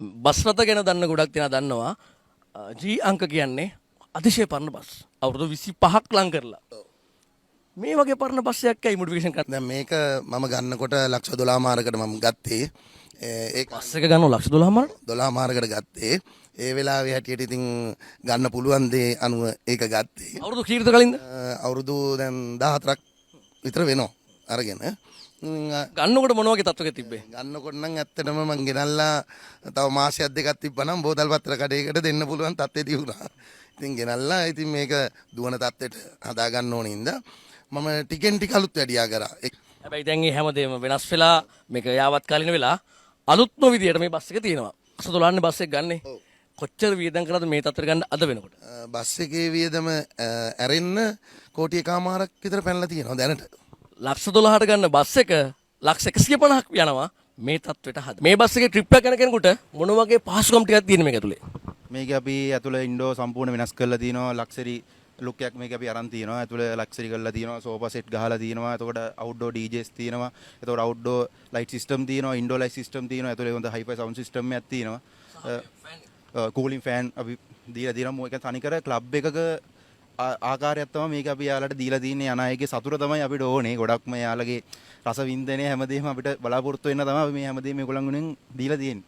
Bus රථ ගැන දන්න ගොඩක් දෙනා දන්නවා G අංක කියන්නේ අතිශය පරණ බස්. අවුරුදු 25ක් ලං කරලා. මේ වගේ පරණ බස් එකක් ඇයි මොඩිෆිකේෂන් කරන්න? දැන් මේක මම ගන්නකොට ලක්ෂ 12 මාරකට මම ගත්තේ. ඒක බස් එක ගන්නවා ලක්ෂ 12 මාරට. 12 මාරකට ගත්තේ. ඒ වෙලාවේ හැටියට ඉතින් ගන්න පුළුවන් දේ අනුව ඒක ගත්තේ. අවුරුදු කීයද කලින්ද? අවුරුදු දැන් 14ක් විතර වෙනවා අරගෙන. ගන්නකොට මොන වගේ තත්ත්වයක තිබ්බේ? ගන්නකොට නම් ඇත්තටම මං ගෙනල්ලා තව මාසයක් දෙකක් තිබ්බනම් බෝතල් පත්‍ර කඩේකට දෙන්න පුළුවන් තත්ත්වෙ තිබුණා. ඉතින් ගෙනල්ලා ඉතින් මේක දුවන තත්ත්වෙට හදා ගන්න ඕනේ ඉඳ මම ටිකෙන් ටික අලුත් වැඩියා කරා. හැබැයි දැන් මේ හැමදේම වෙනස් වෙලා මේක යාවත් කාලින වෙලා අලුත්ම විදියට මේ බස් එක තියෙනවා. 112 බස් එක ගන්නෙ. කොච්චර වියදම් කරාද මේ තත්ත්වෙට ගන්න අද වෙනකොට? බස් එකේ වියදම ඇරෙන්න කෝටි එකමාරක් විතර පැනලා තියෙනවා දැනට. ලක්ෂ 12ට ගන්න බස් එක ලක්ෂ 150ක් යනවා මේ තත්ත්වෙට හද. මේ බස් එකේ ට්‍රිප් එක යන කෙනෙකුට මොන වගේ පහසුකම් ටිකක් තියෙන මේක ඇතුලේ? මේක අපි ඇතුලේ ඉන්ඩෝ සම්පූර්ණ වෙනස් කරලා තියෙනවා. ලක්ෂරි ලුක් එකක් මේක අපි අරන් තියෙනවා. ඇතුලේ ලක්ෂරි කරලා තියෙනවා. සෝෆා සෙට් ගහලා තියෙනවා. එතකොට අවුට්ඩෝර් DJs තියෙනවා. එතකොට අවුට්ඩෝර් ලයිට් සිස්ටම් තියෙනවා. ඉන්ඩෝර් ලයිට් සිස්ටම් තියෙනවා. ඇතුලේ හොඳ හයිෆයි සවුන්ඩ් සිස්ටම් එකක් තියෙනවා. කූලින් ෆෑන් අපි දීලා තියෙනවා. මොකද තනිකර ක්ලබ් එකක ආකාරයක් තමයි මේක අපි යාලට දීලා තියෙන්නේ. යන අයගේ සතුට තමයි අපිට ඕනේ. ගොඩක්ම යාලගේ රස වින්දනය හැමදේම අපිට බලාපොරොත්තු වෙන්න තමයි අපි මේ හැමදේම මේගොල්ලන්ගෙන් දීලා තියෙන්නේ.